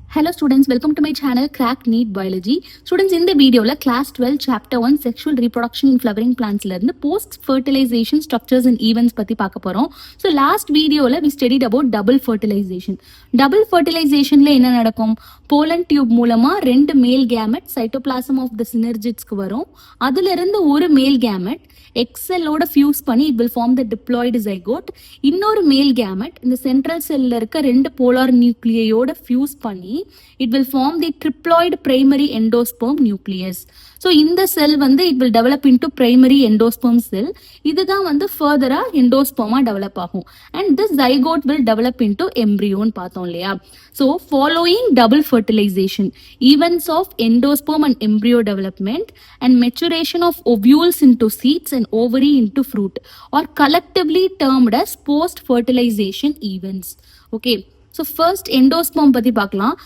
Hello students, welcome to my channel Crack NEET Biology. Students, in the video class 12 chapter 1 sexual reproduction in flowering plants la irundhu post fertilization structures and events பத்தி பார்க்க போறோம். So last video we studied about double fertilization. Double fertilization ல என்ன நடக்கும்? Pollen tube மூலமா ரெண்டு male gamete cytoplasm of the synergids க்கு வரும். அதுல இருந்து ஒரு male gamete XL ஓட ஃபியூஸ் பண்ணி it will form the diploid zygote. இன்னொரு மேல் கேமெட் இந்த சென்ட்ரல் செல்ல இருக்க ரெண்டு போலார் நியூக்ளியோட ஃபியூஸ் பண்ணி it will form the triploid primary endosperm nucleus. So இந்த செல் it will develop into primary endosperm cell. இதுதான் ஃபர்தரா எண்டோஸ்பர்மா டெவலப் ஆகும். And this zygote will develop into embryoன்னு பார்த்தோம் இல்லையா. So following double fertilization, events of endosperm and embryo development and maturation of ovules into seeds and ovary into fruit are collectively termed as post-fertilization events. Okay. So first endosperm பத்தி பார்க்கலாம்.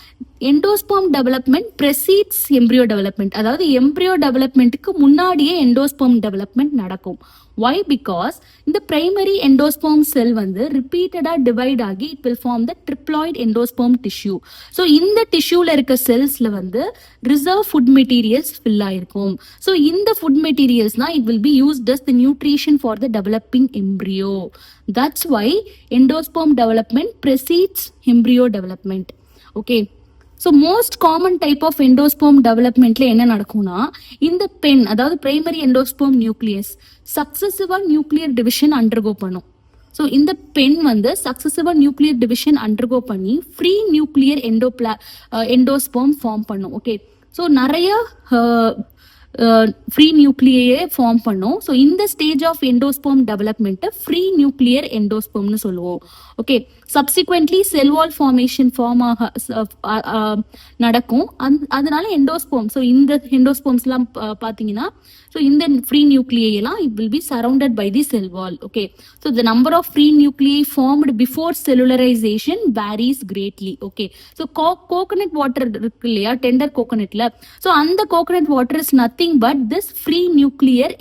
Endosperm development precedes embryo development. அதாவது embryo டெவலப்மெண்ட்டுக்கு முன்னாடியே endosperm development நடக்கும். Why? Because இந்த primary endosperm செல் ரிப்பீட்டடா divide ஆகி it will form the triploid endosperm tissue. So இந்த டிஷ்யூல இருக்க செல்ஸ்ல ரிசர்வ் ஃபுட் மெட்டீரியல்ஸ் ஃபில் ஆயிருக்கும். ஸோ இந்த food மெட்டீரியல்ஸ்னா it will be used as the nutrition for the developing embryo. That's why endosperm development precedes embryo development. Okay. So most common type of endosperm டெவலப்மெண்ட்ல என்ன நடக்கும்னா இந்த PEN அதாவது primary endosperm nucleus சக்சசிவா nuclear division undergo பண்ணும். So இந்த PEN சக்சசிவா nuclear division undergo பண்ணி ஃப்ரீ நியூக்ளியர் எண்டோஸ்பர்ம் ஃபார்ம் பண்ணும். ஓகே. ஸோ நிறைய ஃப்ரீ நியூக்ளியே ஃபார்ம் பண்ணும். ஸோ இந்த ஸ்டேஜ் ஆஃப் எண்டோஸ்பர்ம் டெவலப்மெண்ட்டை ஃப்ரீ நியூக்ளியர் எண்டோஸ்பர்ம்னு சொல்லுவோம். Okay. Subsequently cell wall formation form நடக்கும். அதனால எண்டோஸ்பர்ம், ஸோ இந்த எண்டோஸ்பர்ம்ஸ்லாம் பார்த்தீங்கன்னா ஸோ இந்த free நியூக்ளியெல்லாம் it will be surrounded by the cell wall. Okay. So the number of free nuclei formed before cellularization varies greatly. Okay. So coconut water இருக்கு இல்லையா, tender கோகனட்ல, so அந்த coconut water is nothing but this free nuclear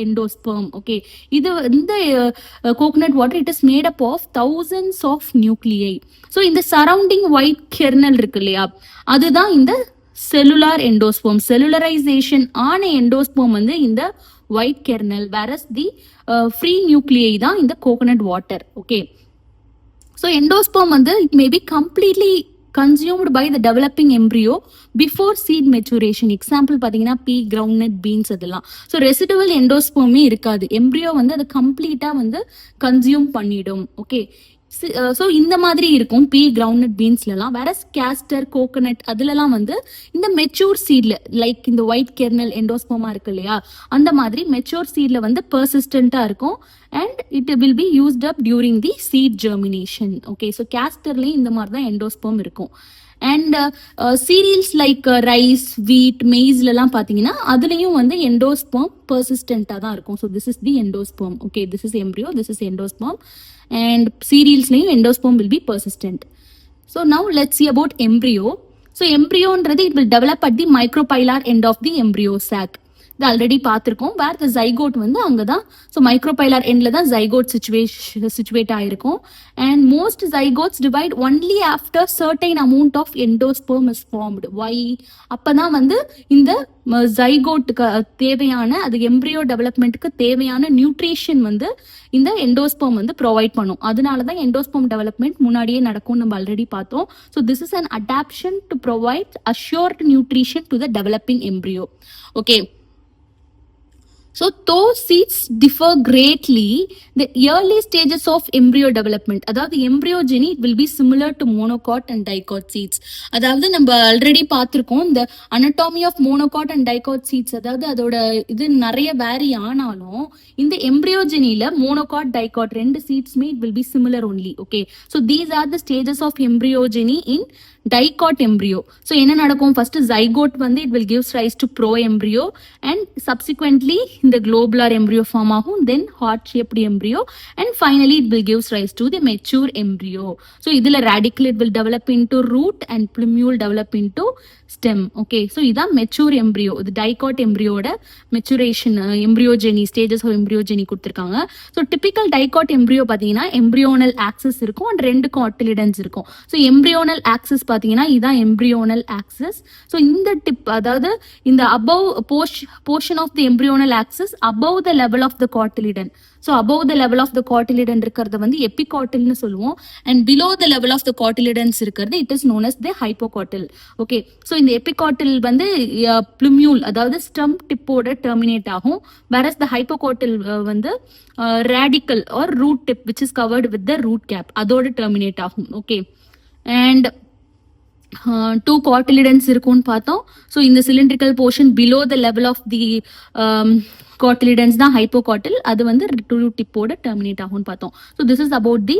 endosperm. Okay. இது இந்த coconut water it is made up of thousands of nuclei. So இந்த surrounding white kernel இருக்கு இல்லையா, அதுதான் இந்த செல்லுலார் எண்டோஸ்பர்ம். செல்லுலரைசேஷன் ஆன எண்டோஸ்பர்ம் இந்த ஒயிட் கெர்னல், வேரஸ் தி free நியூக்ளியை தான் இந்த coconut water. Okay. So endosperm it may be completely consumed by the developing embryo before seed maturation. Example பார்த்தீங்கன்னா பீ, கிரவுண்ட்நட், பீன்ஸ் அதெல்லாம். ஸோ ரெசிடுவல் எண்டோஸ்பர்மே இருக்காது. எம்ப்ரியோ அதை கம்ப்ளீட்டா consume பண்ணிடும். ஓகே. ஸோ இந்த மாதிரி இருக்கும் பீ, கிரவுண்ட்நட், பீன்ஸ்லாம். வேற கேஸ்டர், கோகனட் அதுலலாம் இந்த மெச்சூர் சீட்ல லைக் இந்த ஒயிட் கெர்னல் எண்டோஸ்பர்மா இருக்கு இல்லையா, அந்த மாதிரி மெச்சூர் சீட்ல பெர்சிஸ்டண்டா இருக்கும். And it will be used up during the seed germination. Okay. So கேஸ்டர்லயும் இந்த மாதிரி தான் எண்டோஸ்பர்ம் இருக்கும். அண்ட் சீரியல்ஸ் லைக் ரைஸ், வீட், மெய்ஸ்லாம் பார்த்தீங்கன்னா அதுலேயும் எண்டோஸ்பர்ம் பெர்சிஸ்டண்டா தான் இருக்கும். So this is the endosperm. Okay. This is embryo, this is endosperm. And cerealsலையும் endosperm will be persistent. So now let's see about embryo. So embryoன்றது it will develop at the micropylar end of the embryo sac. இது already பார்த்துருக்கோம். வேர் த zygote அங்கே தான். So micropylar எண்டில் தான் zygote situate ஆகிருக்கும். And most zygotes divide only after certain amount of endosperm is formed. Why? அப்போ தான் இந்த ஜைகோட்டுக்கு தேவையான, அது எம்ப்ரியோ டெவலப்மெண்ட்டுக்கு தேவையான நியூட்ரிஷன் இந்த எண்டோஸ்பர்ம் ப்ரொவைட் பண்ணும். அதனால தான் எண்டோஸ்பர்ம் டெவலப்மெண்ட் முன்னாடியே நடக்கும், நம்ம ஆல்ரெடி பார்த்தோம். So this is an adoption to provide assured nutrition to the developing embryo. Okay. So those seeds differ greatly. The early stages of embryo development, அதாவது embryogeny, it will be similar to monocot and dicot seeds. அதாவது நம்ம already பார்த்துருக்கோம் இந்த anatomy of monocot and dicot seeds. அதாவது அதோட இது நிறைய vary ஆனாலும் இந்த எம்ப்ரியோஜெனில மோனோகாட், டைகாட் ரெண்டு சீட்ஸ்மே it will be similar only. Okay. So these are the stages of embryogeny in dicot embryo. So என்ன நடக்கும்? First zygote it will gives rise to pro embryo and subsequently இந்த globular embryo form ஆகும், then heart shaped embryo and finally it will gives rise to the mature embryo. So இதுல radicle it will develop into root and plumule develop into stem. Okay. So இதான் mature embryo. இது dicot embryoட maturation embryogeny stages of embryogeny கொடுத்திருக்காங்க. So typical dicot embryo பார்த்தீங்கன்னா embryonal axis இருக்கும் and ரெண்டு cotyledons இருக்கும். So embryonal axis பாத்தீங்கன்னா இதான் embryonal axis. So இந்த டிப் அதாவது இந்த above portion of the embryonal axis above the level of the cotyledon. So above the level of the cotyledon இருக்கிறத வந்து எபிகாட்டில்னு சொல்லுவோம். And below the level of the cotyledons இருக்கிறது it is known as the hypocotyl. Okay, so இந்த epicotyl வந்து plumule அதாவது stem டிப்போட terminate ஆகும். whereas the hypocotyl வந்து radicle or root tip which is covered with the root cap அதோட terminate ஆகும். Okay, and two cotyledons இருக்கும்னு பார்த்தோம். ஸோ இந்த cylindrical portion below the level of the cotyledons தான் ஹைப்போகாட்டில், அது வந்து ரூட் டிப்போட டெர்மினேட் ஆகும்னு பார்த்தோம். So this is about the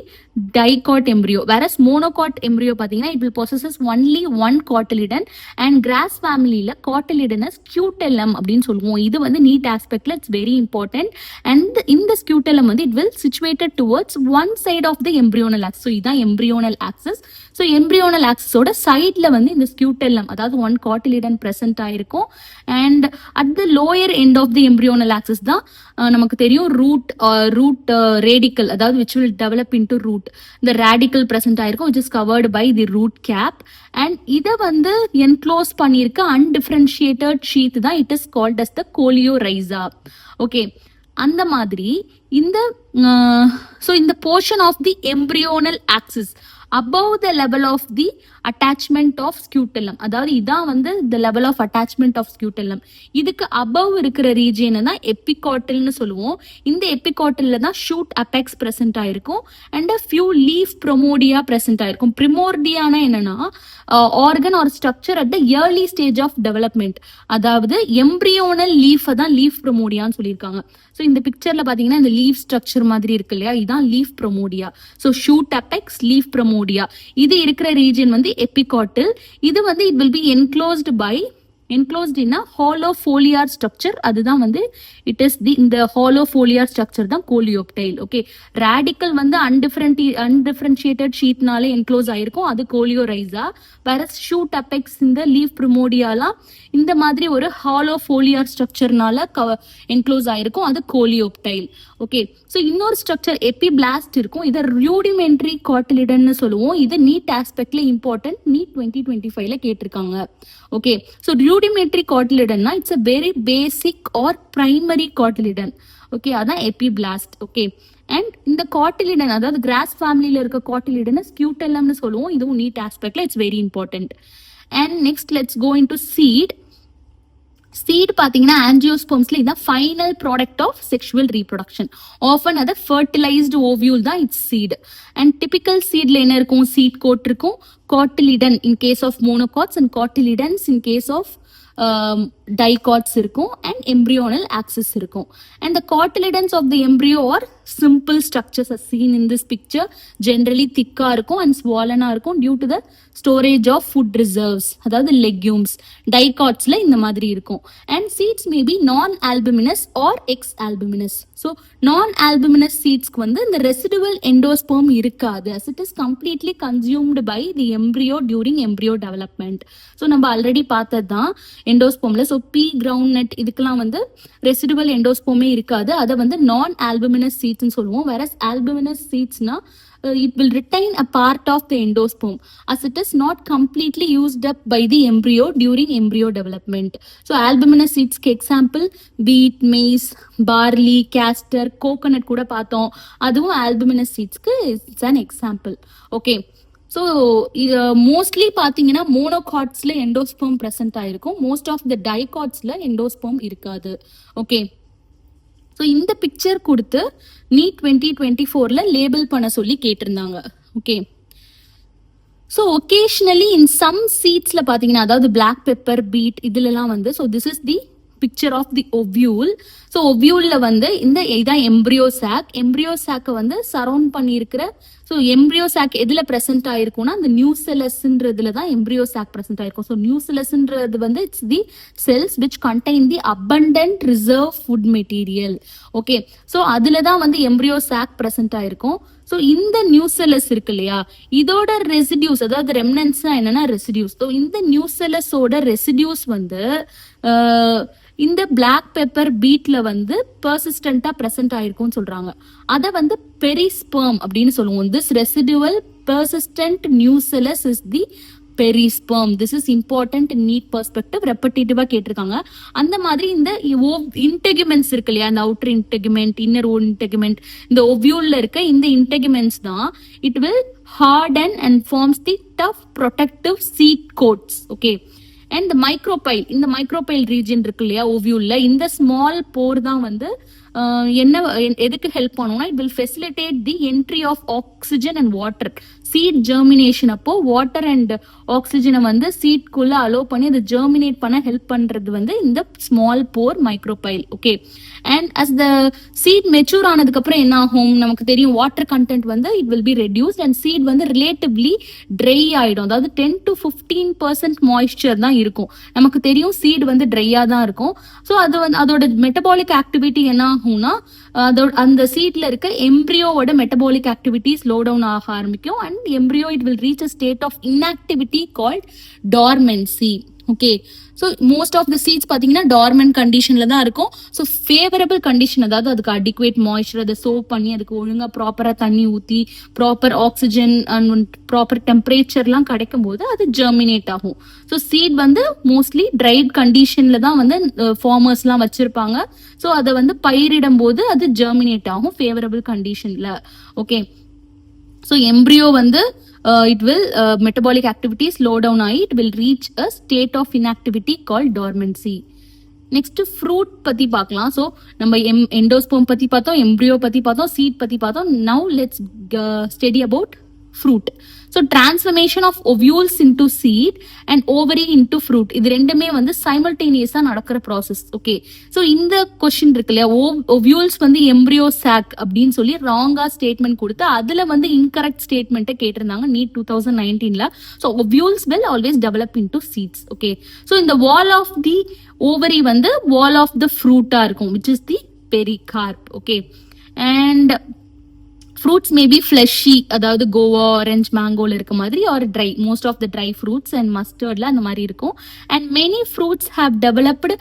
dicot embryo. Whereas monocot embryo பார்த்தீங்கன்னா it will possesses only one cotyledon and grass ஃபேமிலியில் காட்டிலிடனஸ் ஸ்கியூட்டெல்லம் அப்படின்னு சொல்லுவோம். இது வந்து நீட் ஆஸ்பெக்ட்ல இட்ஸ் வெரி இம்பார்ட்டன்ட். அண்ட் இந்த ஸ்கியூட்டெல்லம் வந்து it will situated towards one side of the embryonal axis. So இதுதான் எம்ப்ரியோனல் ஆக்சிஸ். ஸோ எம்ப்ரியோனல் ஆக்சிஸோட சைட்ல வந்து இந்த ஸ்கியூட்டெல்லம் அதாவது ஒன் காட்டிலிடன் பிரசன்ட் ஆயிருக்கும். And at the lower end of the embryonal axis தான் நமக்கு தெரியும் ரூட் ரேடிக்கல் அதாவது which will develop into root. இந்த ரேடிக்கல் பிரசன்ட் ஆயிருக்கும் which is covered by the root cap. And இதை வந்து என்க்ளோஸ் பண்ணியிருக்க அன்டிஃபரன்ஷியேட்டட் ஷீத் தான் it is called as the coleorhiza. Okay, அந்த மாதிரி இந்த இந்த portion of the embryonal axis above the level of the attachment of scutellum அதாவது இதான் வந்து the level of attachment of scutellum. இதுக்கு above இருக்கிற ரீஜியன் தான் எபிகாட்டில்னு சொல்லுவோம். இந்த எபிகாட்டில்ல தான் ஷூட் அபெக்ஸ் பிரசன்ட் ஆயிருக்கும் and few leaf primordia present ஆயிருக்கும். ப்ரிமோர்டியானா என்னன்னா organ or structure at the early stage of development, அதாவது எம்ப்ரியோனல் லீஃப் தான் லீஃப் ப்ரொமோடியான்னு சொல்லியிருக்காங்க. ஸோ இந்த பிக்சர்ல பாத்தீங்கன்னா இந்த லீஃப் ஸ்ட்ரக்சர் மாதிரி இருக்கு இல்லையா, இதுதான் leaf primordia. So shoot apex leaf primordia இது இருக்கிற ரீஜன் வந்து எபிகாட்டில். இது வந்து it will be enclosed in a hollow foliar structure. அதுதான் வந்து இட் இஸ் தி இந்த hollow foliar structure தான் கோலியோப்டைல். ஓகே, ரேடிக்கல் வந்து அன்டிஃபரன்ஷியேட்டட் ஷீட்னால என்க்ளோஸ் ஆயிருக்கும், அது கோலியோரைசா. வேறஸ் ஷூட் அபெக்ஸ் இந்த லீஃப் ப்ரிமோடியாலாம் இந்த மாதிரி ஒரு hollow foliar ஸ்ட்ரக்சர்னால என்க்ளோஸ் ஆயிருக்கும், அது கோலியோப்டைல். ஓகே, ஸோ இன்னொரு ஸ்ட்ரக்சர் எபிபிளாஸ்ட் இருக்கும், இதை ரூடிமெண்ட்ரி காட்டிலிடன்னு சொல்லுவோம். இது நீட் ஆஸ்பெக்ட்ல இம்பார்ட்டன்ட், நீட் 2025ல கேட்டிருக்காங்க. Okay, so rudimentary cotyledon it's a very basic or primary cotyledon. Okay, அதான் எபிபிளாஸ்ட். ஓகே, அண்ட் இந்த காட்டிலிடன் அதாவது கிராஸ் ஃபேமிலியில இருக்க காட்டிலிடன் ஸ்கியூட்டெல்லம்னு சொல்லுவோம். இதுவும் நீட் ஆஸ்பெக்ட்ல it's very important. And next let's go into seed. Seed பாத்தீங்கன்னா ஆஞ்சியோஸ்பர்ம்ஸ்ல இதான் final product of sexual reproduction. Often அது ஃபர்டிலைஸ்டு ஓவியூல் தான் இட்ஸ் சீட். அண்ட் டிபிக்கல் சீட்ல என்ன இருக்கும், சீட் கோட் இருக்கும், cotyledon in case of monocots and cotyledons in case of dicots இருக்கும் அண்ட் எம்ப்ரியோனல் ஆக்சிஸ் இருக்கும். And the cotyledons of the embryo are simple structures as seen in this picture. generally thick-ஆ இருக்கும் and swollen-ஆ இருக்கும் due to the storage of food reserves அதாவது legumes. dicotsல இந்த மாதிரி இருக்கும். and seeds may be non-albuminous or ex-albuminous. so non-albuminous seedsக்கு வந்து இந்த residual endosperm இருக்காது as it is completely consumed by the embryo during embryo development. so நம்ம already பார்த்தது தான் எண்டோஸ்போம்ல. ஸோ பி கிரவுண்ட் நட் இதுக்கெல்லாம் வந்து ரெசிடுவல் எண்டோஸ்போமே இருக்காது, அதை வந்து நான் ஆல்புமினஸ் சீட்ஸ்னு சொல்லுவோம். வேறஸ் ஆல்புமினஸ் சீட்ஸ்னா it will retain a part of the endosperm as it is not completely used up by the embryo during embryo development. so albuminous seeds க்கு example wheat, maize, barley, castor, coconut கூட பார்த்தோம், அதுவும் albuminous seedsக்கு it's an example. okay, so இது mostly பார்த்தீங்கன்னா மோனோகாட்ஸ்ல endosperm present ஆயிருக்கும், most of the டைகாட்ஸ்ல எண்டோஸ்பெர்ம் இருக்காது. ஓகே, ஸோ இந்த பிக்சர் கொடுத்து நீட் 2024ல லேபிள் பண்ண சொல்லி கேட்டிருந்தாங்க. Okay, so occasionally in some சீட்ஸ்ல பார்த்தீங்கன்னா அதாவது பிளாக் பெப்பர், பீட் இதுலலாம் வந்து so this is the picture of the ovule. So ஒவ்யூல்ல வந்து இதான் எம்ப்ரியோ சாக். எம்ப்ரியோ சாக்கை வந்து சரௌண்ட் பண்ணியிருக்கிற ஸோ எம்ப்ரியோ சாக் எதுல பிரசன்ட் ஆயிருக்கும்னா அந்த நியூசெலஸ்ன்றதுல தான் எம்ப்ரியோ சாக் பிரசன்ட் ஆயிருக்கும். ஸோ நியூசெலஸ்ன்றது வந்து it's the cells which contain the abundant reserve food material. Okay, so அதுல தான் வந்து எம்ப்ரியோ சாக் பிரசன்ட் ஆயிருக்கும். ஸோ இந்த நியூசெலஸ் இருக்கு இல்லையா, இதோட ரெசிடியூஸ் அதாவது ரெம்னன்ஸ் என்னன்னா ரெசிடியூஸ். ஸோ இந்த நியூசெலஸோட ரெசிடியூஸ் வந்து இந்த பிளாக் பெப்பர் பீட்ல வந்து பெர்சிஸ்டன்டா பிரசன்ட் ஆயிருக்கும்னு சொல்றாங்க. அதை வந்து பெரிஸ்பெர்ம் அப்படின்னு சொல்லுவோம். This residual persistent nucellus is the perisperm. This is important in NEET perspective, ரெப்படேட்டிவா கேட்டிருக்காங்க. அந்த மாதிரி இந்த இன்டெகுமெண்ட்ஸ் இருக்கு இல்லையா, இந்த அவுட்டர் இன்டெகுமெண்ட், இன்னர் இன்டெகுமெண்ட், இந்த ஓவியூல்ல இருக்க இந்த இன்டெகுமெண்ட்ஸ் தான் it will harden and forms the tough protective seed coats. Okay, and the micropyle, இந்த மைக்ரோபைல் ரீஜன் இருக்கு இல்லையா ஓவியூல்ல, இந்த ஸ்மால் போர் தான் வந்து என்ன எதுக்கு ஹெல்ப் பண்ணும்னா, it will facilitate the entry of oxygen and water. Seed germination அப்போ வாட்டர் அண்ட் ஆக்சிஜனை வந்து சீட்குள்ள அலோவ் பண்ணி அதை ஜெர்மினேட் பண்ண ஹெல்ப் பண்றது வந்து இந்த small pore micropyle. Okay, and as the seed mature ஆனதுக்கு அப்புறம் என்ன ஆகும் நமக்கு தெரியும், வாட்டர் கண்டென்ட் வந்து it will be reduced and seed வந்து ரிலேட்டிவ்லி ட்ரை ஆயிடும். அதாவது 10 to 15% மாய்ஸ்சர் தான் இருக்கும். நமக்கு தெரியும் சீட் வந்து ட்ரையா தான் இருக்கும். ஸோ அது வந்து அதோட மெட்டபாலிக் ஆக்டிவிட்டி என்ன ஆகும்னா, அந்த சீட்ல இருக்க எம்ப்ரியோவோட மெட்டபாலிக் ஆக்டிவிட்டி ஸ்லோ டவுன் ஆக ஆரம்பிக்கும். And embryo it will reach a state of inactivity called dormancy. Okay, so most of the seeds பார்த்தீங்கன்னா டார்மென்ட் கண்டிஷன்ல தான் இருக்கும். ஸோ ஃபேவரபிள் கண்டிஷன், அதாவது அதுக்கு அடிக்குவேட் மாய்ஸ்சர், அதை சோப் பண்ணி அதுக்கு ஒழுங்காக ப்ராப்பராக தண்ணி ஊற்றி ப்ராப்பர் ஆக்சிஜன் அண்ட் ப்ராப்பர் டெம்பரேச்சர்லாம் கிடைக்கும் போது அது ஜெர்மினேட் ஆகும். ஸோ சீட் வந்து மோஸ்ட்லி ட்ரைட் கண்டிஷன்ல தான் வந்து ஃபார்மர்ஸ்லாம் வச்சிருப்பாங்க. ஸோ அதை வந்து பயிரிடும் போது அது ஜெர்மினேட் ஆகும் ஃபேவரபிள் கண்டிஷன்ல. ஓகே, ஸோ எம்ப்ரியோ வந்து it will metabolic activity slow down ஆகி it will reach a state of inactivity called dormancy. Next fruit பத்தி பார்க்கலாம். ஸோ நம்ம எண்டோஸ்போம் பத்தி பார்த்தோம், எம்ப்ரியோ பத்தி பார்த்தோம், சீட் பத்தி பார்த்தோம். Now let's study about fruit. So transformation of ovules into seed and ovary into fruit, இது ரெண்டுமே வந்து simultaneous நடக்கிற ப்ராசஸ். ஓகே, ஸோ இந்த கொஸ்டின் இருக்கு இல்லையா, ovules வந்து எம்ப்ரியோ சாக் அப்படின்னு சொல்லி ராங்கா ஸ்டேட்மெண்ட் கொடுத்து அதுல வந்து இன்கரெக்ட் ஸ்டேட்மெண்ட்டை கேட்டிருந்தாங்க நீட் 2019ல. ஸோ ovules will always develop into seeds. Okay, so இந்த வால் ஆஃப் தி ஓவரி வந்து வால் ஆஃப் த ஃப்ரூட்டா இருக்கும், which is the pericarp. Okay, and fruits maybe fleshy, அதாவது கோவா, ஆரஞ்ச், மேங்கோல இருக்க மாதிரி, or dry, most of the dry fruits and மஸ்டர்ட்ல அந்த மாதிரி இருக்கும். And many fruits have developed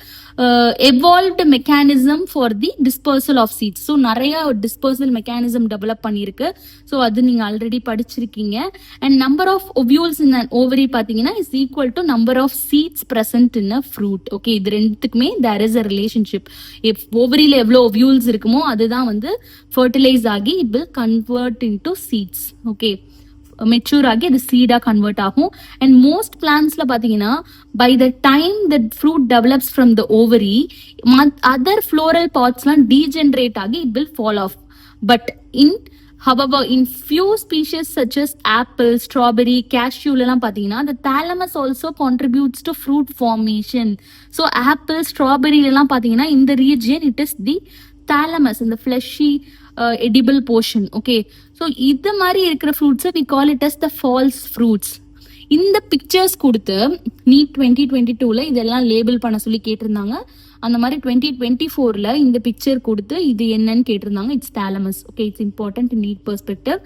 evolved mechanism for the dispersal of seeds. So நிறைய dispersal mechanism develop பண்ணியிருக்கு. ஸோ அது நீங்கள் ஆல்ரெடி படிச்சிருக்கீங்க. And number of ovules in an ovary பார்த்தீங்கன்னா is equal to number of seeds present in a fruit. Okay, இது ரெண்டுத்துக்குமே there is a relationship. ஓவரியில் எவ்வளோ ஒவ்யூல்ஸ் இருக்குமோ அதுதான் வந்து ஃபர்டிலைஸ் ஆகி it will convert into seeds. Okay, mature ஆகி அது சீடா கன்வெர்ட் ஆகும். அண்ட் மோஸ்ட் பிளான்ட்ஸ்ல பாத்தீங்கன்னா by the time that fruit develops from the ovary, other floral பார்ட்ஸ்லாம் டீஜெனரேட் ஆகி it will fall off. But however in few species such as apple, strawberry, cashew எல்லாம் பாத்தீங்கன்னா the thalamus also contributes to fruit formation. So apple, strawberry எல்லாம் பாத்தீங்கன்னா இந்த region it is the thalamus, இந்த fleshy edible portion. Okay, so இது மாதிரி இருக்கிற ஃப்ரூட்ஸை we call it as the false fruits. இந்த பிக்சர்ஸ் கொடுத்து நீட் 2022ல இதெல்லாம் லேபிள் பண்ண சொல்லி கேட்டிருந்தாங்க. அந்த மாதிரி 2024ல இந்த பிக்சர் கொடுத்து இது என்னன்னு கேட்டிருந்தாங்க. It's thalamus. Okay, it's important need perspective.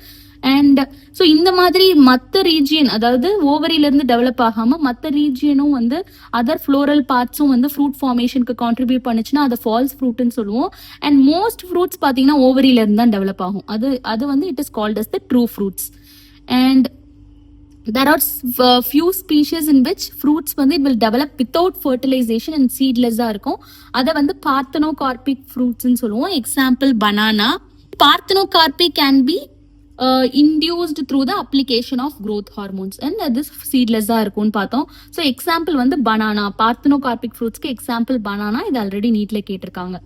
And so இந்த மாதிரி மற்ற ரீஜியன், அதாவது ஓவரியிலேருந்து டெவலப் ஆகாமல் மற்ற ரீஜியனும் வந்து அதர் ஃப்ளோரல் பார்ட்ஸும் வந்து ஃப்ரூட் ஃபார்மேஷனுக்கு கான்ட்ரிபியூட் பண்ணுச்சுன்னா அதை ஃபால்ஸ் ஃப்ரூட்னு சொல்லுவோம். அண்ட் மோஸ்ட் ஃப்ரூட்ஸ் பார்த்தீங்கன்னா ஓவரியிலேருந்து தான் டெவலப் ஆகும். அது வந்து it is called as the true fruits. And there are few species in which fruits வந்து it will develop without fertilization and seedless இருக்கும். அதை வந்து parthenocarpic fruits ன்னு சொல்லுவோம். Example banana. Parthenocarpic can be induced through the application of growth hormones and this seedless இருக்கும்னு பார்த்தோம். So example வந்து banana, parthenocarpic fruitsக்கு எக்ஸாம்பிள் banana. இது ஆல்ரெடி நீட்ல கேட்டிருக்காங்க.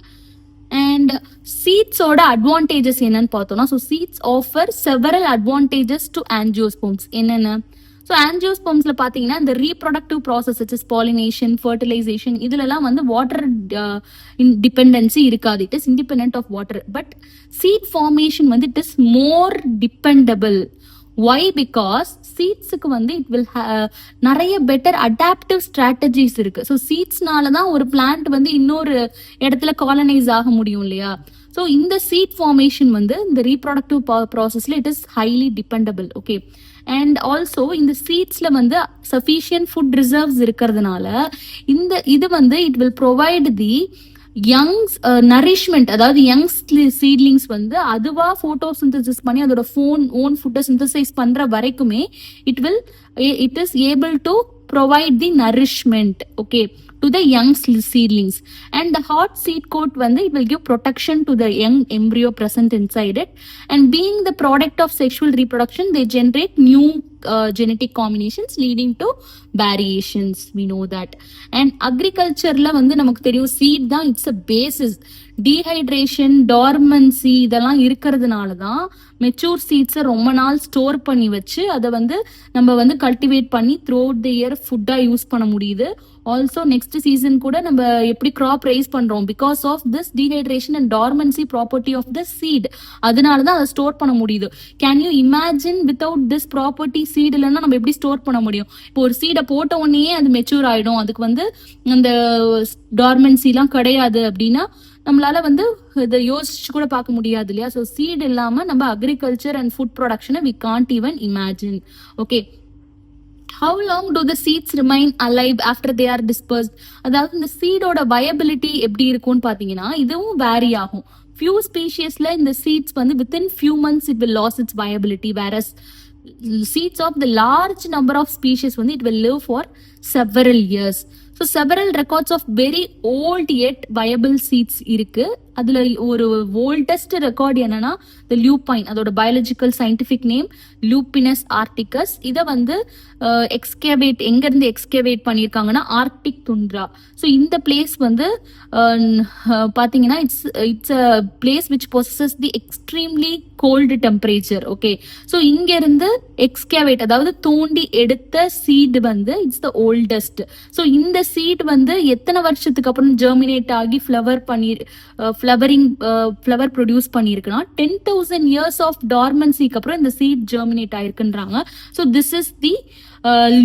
அண்ட் சீட்ஸோட அட்வான்டேஜஸ் என்னன்னு பார்த்தோம்னா, so seeds offer several advantages to angiosperms. என்னென்ன? ஸோ ஆஞ்சியோஸ்போம்ஸ்ல பார்த்தீங்கன்னா இந்த reproductive process such is pollination, fertilization, இதுலலாம் வந்து வாட்டர் டிபெண்டன்சி இருக்காது. It is independent of water. But seed formation வந்து it is more dependable. Why? Because சீட்ஸுக்கு வந்து இட் வில் நிறைய பெட்டர் அடாப்டிவ் ஸ்ட்ராட்டஜிஸ் இருக்கு. ஸோ சீட்ஸ்னால தான் ஒரு பிளான்ட் வந்து இன்னொரு இடத்துல காலனைஸ் ஆக முடியும் இல்லையா. ஸோ இந்த சீட் ஃபார்மேஷன் வந்து இந்த ரீப்ரொடக்டிவ் ப்ராசஸ்ல it is highly dependable. Okay, and also இந்த சீட்ஸ்ல வந்து சஃபிஷியன்ட் ஃபுட் ரிசர்வ்ஸ் இருக்கிறதுனால இது வந்து it will provide the young's nourishment, அதாவது யங் சீட்லிங்ஸ் வந்து அதுவா போட்டோசிந்தசிஸ் பண்ணி அதோட ஓன் ஃபுட்டை சிந்தசைஸ் பண்ற வரைக்குமே it is able to provide the nourishment, okay, to the young seedlings. And the hot seed coat வந்து it will give protection to the young embryo present inside it, and being the product of sexual reproduction they generate new genetic combinations leading to variations, we know that. And agricultureல வந்து நமக்கு தெரியும் seed தான் it's a basis. Dehydration, dormancy இதெல்லாம் இருக்கிறதுனால தான் mature சீட்ஸை ரொம்ப நாள் store பண்ணி வச்சு அதை வந்து நம்ம வந்து கல்டிவேட் பண்ணி த்ரூ அவுட் தி இயர் ஃபுட்டாக யூஸ் பண்ண முடியுது. ஆல்சோ நெக்ஸ்ட் சீசன் கூட நம்ம எப்படி கிராப் ரைஸ் பண்றோம் because of this dehydration and dormancy property of the seed. அதனால தான் அதை ஸ்டோர் பண்ண முடியுது. Can you imagine without this property seed இல்லைன்னா நம்ம எப்படி ஸ்டோர் பண்ண முடியும்? இப்போ ஒரு சீடை போட்ட உடனே அது மெச்சூர் ஆயிடும், அதுக்கு வந்து அந்த டார்மன்சிலாம் கிடையாது அப்படின்னா நம்மளால வந்து இதை யோசிச்சு கூட பார்க்க முடியாது இல்லையா? ஸோ சீட் இல்லாம நம்ம அக்ரிகல்ச்சர் அண்ட் ஃபுட் ப்ரொடக்ஷனை we can't even imagine. Okay, how long do the seeds remain alive after they are dispersed? அதாவது இந்த சீடோட வயபிலிட்டி எப்படி இருக்கும்னு பாத்தீங்கன்னா இதுவும் வேரி ஆகும். few speciesல இந்த seeds வந்து within few months it will lose its viability, whereas seeds of the large number of species வந்து it will live for several years. So several records of very old yet viable seeds இருக்கு. அதுல ஒரு oldest record என்னன்னா the lupine, அதோட biological scientific name lupinus arcticus. இதை வந்து எங்க இருந்து எக்ஸ்கவேட் பண்ணியிருக்காங்கன்னா ஆர்டிக் துண்ட்ரா. ஸோ இந்த பிளேஸ் வந்து பாத்தீங்கன்னா it's a place which possesses the extremely cold temperature. Okay, so இங்க இருந்து எக்ஸ்கவேட் அதாவது தோண்டி எடுத்த சீடு வந்து இட்ஸ் த ஓல்டஸ்ட். ஸோ இந்த சீட் வந்து எத்தனை வருஷத்துக்கு அப்புறம் ஜெர்மினேட் ஆகி ஃபிளவர் ப்ரொடியூஸ் பண்ணிருக்குன்னா 10,000 இயர்ஸ் ஆஃப் டார்மன்சிக்கு அப்புறம் இந்த சீட் ஜெர்மினேட் ஆயிருக்குன்றாங்க. So this is the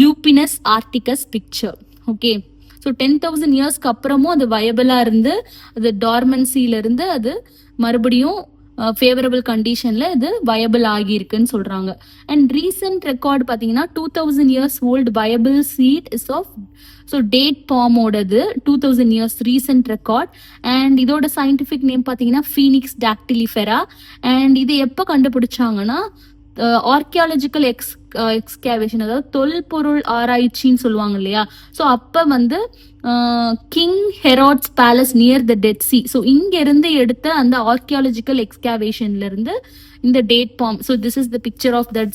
லூப்பினஸ் ஆர்டிகஸ் picture. Okay, so 10,000 இயர்ஸ்க்கு அப்புறமும் அது வயபிளா இருந்து அது டார்மன்சில இருந்து அது மறுபடியும் ஃபேவரபிள் கண்டிஷன்ல இது வயபிள் ஆகியிருக்குன்னு சொல்றாங்க. அண்ட் ரீசெண்ட் ரெக்கார்டு பாத்தீங்கன்னா 2000 years old viable seed is of so date பாமோடது 2000 இயர்ஸ் ரீசெண்ட் ரெக்கார்ட். அண்ட் இதோட சயின்டிபிக் நேம் பார்த்தீங்கன்னா ஃபீனிக்ஸ் டாக்டிலிஃபெரா. அண்ட் இது எப்போ கண்டுபிடிச்சாங்கன்னா ஆர்கியாலஜிக்கல் எக்ஸ்கேவேஷன், அதாவது தொல்பொருள் ஆராய்ச்சின்னு சொல்லுவாங்க இல்லையா? ஸோ அப்போ வந்து King Herod's palace near the Dead Sea, so இங்க இருந்து எடுத்த அந்த ஆர்கியாலஜிக்கல் எக்ஸ்கேவேஷன்ல இருந்து இந்த date palm. So this is the picture of that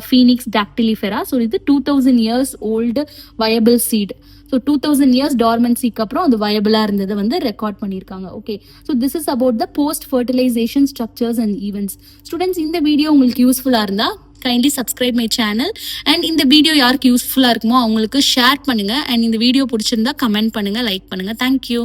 Phoenix dactylifera. So இது 2000 years old viable seed. So 2000 years டார்மன்சிக்கு அப்புறம் அது வயபிளா இருந்ததை வந்து ரெக்கார்ட் பண்ணியிருக்காங்க. Okay, so this is about the post fertilization structures and events. Students, இந்த video உங்களுக்கு யூஸ்ஃபுல்லா இருந்தா kindly subscribe my channel. And இந்த வீடியோ யாருக்கு யூஸ்ஃபுல்லா இருக்குமோ அவங்களுக்கு ஷேர் பண்ணுங்க. அண்ட் இந்த வீடியோ பிடிச்சிருந்தா கமெண்ட் பண்ணுங்க, லைக் பண்ணுங்க. தேங்க்யூ.